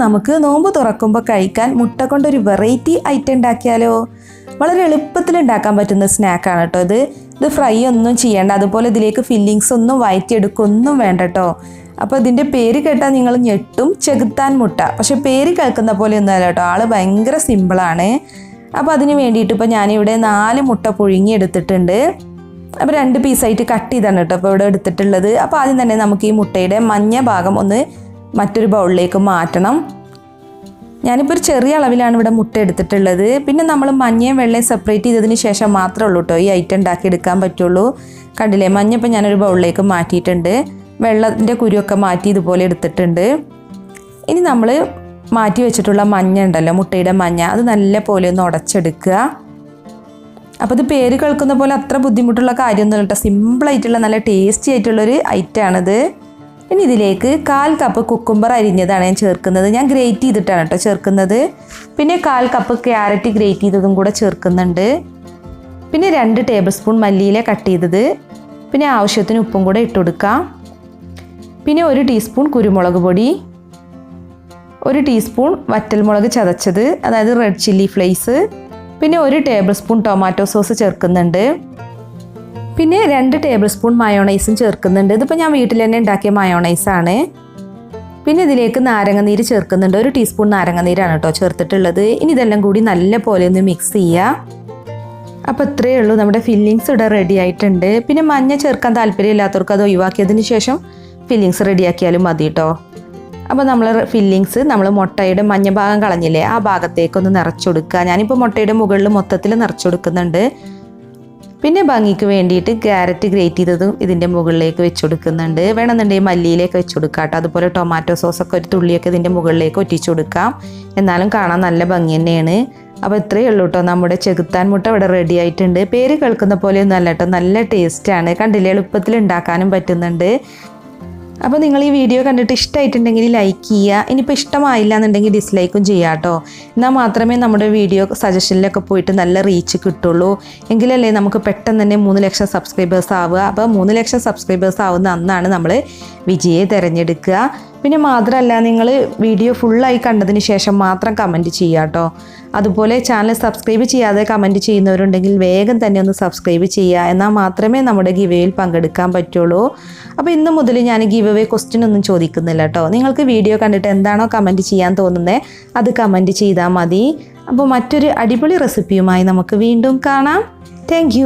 നമുക്ക് നോമ്പ് തുറക്കുമ്പോൾ കഴിക്കാൻ മുട്ട കൊണ്ടൊരു വെറൈറ്റി ഐറ്റം ഉണ്ടാക്കിയാലോ? വളരെ എളുപ്പത്തിൽ ഉണ്ടാക്കാൻ പറ്റുന്ന സ്നാക്കാണ് കേട്ടോ ഇത് ഫ്രൈ ഒന്നും ചെയ്യേണ്ട, അതുപോലെ ഇതിലേക്ക് ഫില്ലിങ്സ് ഒന്നും വഴറ്റിയെടുക്കൊന്നും വേണ്ട കേട്ടോ. അപ്പോൾ ഇതിൻ്റെ പേര് കേട്ടാൽ നിങ്ങൾ ഞെട്ടും, ചെകുത്താൻ മുട്ട. പക്ഷെ പേര് കേൾക്കുന്ന പോലെ ഒന്നുമല്ല കേട്ടോ, ആൾ ഭയങ്കര സിമ്പിളാണ്. അപ്പോൾ അതിന് വേണ്ടിയിട്ട് ഇപ്പോൾ ഞാനിവിടെ 4 മുട്ട പുഴുങ്ങി എടുത്തിട്ടുണ്ട്. അപ്പോൾ 2 പീസായിട്ട് കട്ട് ചെയ്താണ് കേട്ടോ ഇപ്പോൾ ഇവിടെ എടുത്തിട്ടുള്ളത്. അപ്പോൾ ആദ്യം തന്നെ നമുക്ക് ഈ മുട്ടയുടെ മഞ്ഞ ഭാഗം ഒന്ന് മറ്റൊരു ബൗളിലേക്ക് മാറ്റണം. ഞാനിപ്പോൾ ഒരു ചെറിയ അളവിലാണ് ഇവിടെ മുട്ട എടുത്തിട്ടുള്ളത്. പിന്നെ നമ്മൾ മഞ്ഞയും വെള്ളയും സെപ്പറേറ്റ് ചെയ്തതിന് ശേഷം മാത്രമേ ഉള്ളൂ കേട്ടോ ഈ ഐറ്റം ഉണ്ടാക്കി എടുക്കാൻ പറ്റുള്ളൂ. കണ്ടില്ലേ, മഞ്ഞ ഇപ്പോൾ ഞാനൊരു ബൗളിലേക്ക് മാറ്റിയിട്ടുണ്ട്, വെള്ളത്തിൻ്റെ കുരുവൊക്കെ മാറ്റി ഇതുപോലെ എടുത്തിട്ടുണ്ട്. ഇനി നമ്മൾ മാറ്റി വെച്ചിട്ടുള്ള മഞ്ഞ ഉണ്ടല്ലോ, മുട്ടയുടെ മഞ്ഞ, അത് നല്ല പോലെ ഒന്ന് ഉടച്ചെടുക്കുക. അപ്പോൾ ഇത് പേര് കേൾക്കുന്ന പോലെ അത്ര ബുദ്ധിമുട്ടുള്ള കാര്യമൊന്നുമില്ല കേട്ടോ, സിമ്പിളായിട്ടുള്ള നല്ല ടേസ്റ്റി ആയിട്ടുള്ളൊരു ഐറ്റമാണിത്. ഇനി ഇതിലേക്ക് 1/4 കപ്പ് കുക്കുംബർ അരിഞ്ഞതാണ് ഞാൻ ചേർക്കുന്നത്. ഞാൻ ഗ്രേറ്റ് ചെയ്തിട്ടാണ് കേട്ടോ ചേർക്കുന്നത്. പിന്നെ 1/4 കപ്പ് ക്യാരറ്റ് ഗ്രേറ്റ് ചെയ്തതും കൂടെ ചേർക്കുന്നുണ്ട്. പിന്നെ 2 ടേബിൾ സ്പൂൺ മല്ലിയില കട്ട് ചെയ്തത്, പിന്നെ ആവശ്യത്തിന് ഉപ്പും കൂടെ ഇട്ട് കൊടുക്കാം. പിന്നെ 1 ടീസ്പൂൺ കുരുമുളക് പൊടി, 1 ടീസ്പൂൺ വറ്റൽമുളക് ചതച്ചത്, അതായത് റെഡ് ചില്ലി ഫ്ലേക്സ്, പിന്നെ 1 ടേബിൾ സ്പൂൺ ടൊമാറ്റോ സോസ് ചേർക്കുന്നുണ്ട്. പിന്നെ 2 ടേബിൾ സ്പൂൺ മയോണൈസും ചേർക്കുന്നുണ്ട്. ഇതിപ്പോൾ ഞാൻ വീട്ടിൽ തന്നെ ഉണ്ടാക്കിയ മയോണൈസാണ്. പിന്നെ ഇതിലേക്ക് നാരങ്ങനീര് ചേർക്കുന്നുണ്ട്. 1 ടീസ്പൂൺ നാരങ്ങനീരാണ് കേട്ടോ ചേർത്തിട്ടുള്ളത്. ഇനി ഇതെല്ലാം കൂടി നല്ല പോലെ ഒന്ന് മിക്സ് ചെയ്യുക. അപ്പോൾ ഇത്രയേ ഉള്ളൂ, നമ്മുടെ ഫില്ലിങ്സ് ഇവിടെ റെഡി ആയിട്ടുണ്ട്. പിന്നെ മഞ്ഞ ചേർക്കാൻ താല്പര്യമില്ലാത്തവർക്ക് അത് ഒഴിവാക്കിയതിന് ശേഷം ഫില്ലിങ്സ് റെഡിയാക്കിയാലും മതി കേട്ടോ. അപ്പോൾ നമ്മൾ ഫില്ലിങ്സ് നമ്മൾ മുട്ടയുടെ മഞ്ഞ ഭാഗം കളഞ്ഞില്ലേ, ആ ഭാഗത്തേക്കൊന്ന് നിറച്ചു കൊടുക്കുക. ഞാനിപ്പോൾ മുട്ടയുടെ മുകളിൽ മൊത്തത്തിൽ നിറച്ചു കൊടുക്കുന്നുണ്ട്. പിന്നെ ഭംഗിക്ക് വേണ്ടിയിട്ട് ക്യാരറ്റ് ഗ്രേറ്റ് ചെയ്തതും ഇതിൻ്റെ മുകളിലേക്ക് വെച്ച് കൊടുക്കുന്നുണ്ട്. വേണമെന്നുണ്ടെങ്കിൽ മല്ലിയിലേക്ക് വെച്ച് കൊടുക്കാം കേട്ടോ. അതുപോലെ ടൊമാറ്റോ സോസൊക്കെ ഒരു തുള്ളിയൊക്കെ ഇതിൻ്റെ മുകളിലേക്ക് ഒറ്റിച്ച് കൊടുക്കാം, എന്നാലും കാണാൻ നല്ല ഭംഗി തന്നെയാണ്. അപ്പോൾ ഇത്രയേ ഉള്ളൂ കേട്ടോ, നമ്മുടെ ചെകുത്താൻ മുട്ട ഇവിടെ റെഡി ആയിട്ടുണ്ട്. പേര് കേൾക്കുന്ന പോലെയൊന്നും അല്ല കേട്ടോ, നല്ല ടേസ്റ്റാണ്. കണ്ടില്ലേ, എളുപ്പത്തിൽ ഉണ്ടാക്കാനും പറ്റുന്നുണ്ട്. അപ്പോൾ നിങ്ങൾ ഈ വീഡിയോ കണ്ടിട്ട് ഇഷ്ടമായിട്ടുണ്ടെങ്കിൽ ലൈക്ക് ചെയ്യുക. ഇനിയിപ്പോൾ ഇഷ്ടമായില്ല എന്നുണ്ടെങ്കിൽ ഡിസ്ലൈക്കും ചെയ്യുക കേട്ടോ. എന്നാൽ മാത്രമേ നമ്മുടെ വീഡിയോ സജഷനിലൊക്കെ പോയിട്ട് നല്ല റീച്ച് കിട്ടുള്ളൂ. എങ്കിലല്ലേ നമുക്ക് പെട്ടെന്ന് തന്നെ 3 ലക്ഷം സബ്സ്ക്രൈബേഴ്സ് ആവുക. അപ്പോൾ 3 ലക്ഷം സബ്സ്ക്രൈബേഴ്സ് ആവുന്ന അന്നാണ് നമ്മൾ വിജയെ തിരഞ്ഞെടുക്കുക. പിന്നെ മാത്രമല്ല, നിങ്ങൾ വീഡിയോ ഫുള്ളായി കണ്ടതിന് ശേഷം മാത്രം കമൻറ്റ് ചെയ്യുക കേട്ടോ. അതുപോലെ ചാനൽ സബ്സ്ക്രൈബ് ചെയ്യാതെ കമൻറ്റ് ചെയ്യുന്നവരുണ്ടെങ്കിൽ വേഗം തന്നെ ഒന്ന് സബ്സ്ക്രൈബ് ചെയ്യുക, എന്നാൽ മാത്രമേ നമ്മുടെ ഗിവേയിൽ പങ്കെടുക്കാൻ പറ്റുള്ളൂ. അപ്പോൾ ഇന്ന് മുതൽ ഞാൻ ഗിവ് ക്വസ്റ്റ്യൻ ഒന്നും ചോദിക്കുന്നില്ല കേട്ടോ. നിങ്ങൾക്ക് വീഡിയോ കണ്ടിട്ട് എന്താണോ കമൻറ്റ് ചെയ്യാൻ തോന്നുന്നത് അത് കമൻറ്റ് ചെയ്താൽ മതി. അപ്പോൾ മറ്റൊരു അടിപൊളി റെസിപ്പിയുമായി നമുക്ക് വീണ്ടും കാണാം. താങ്ക്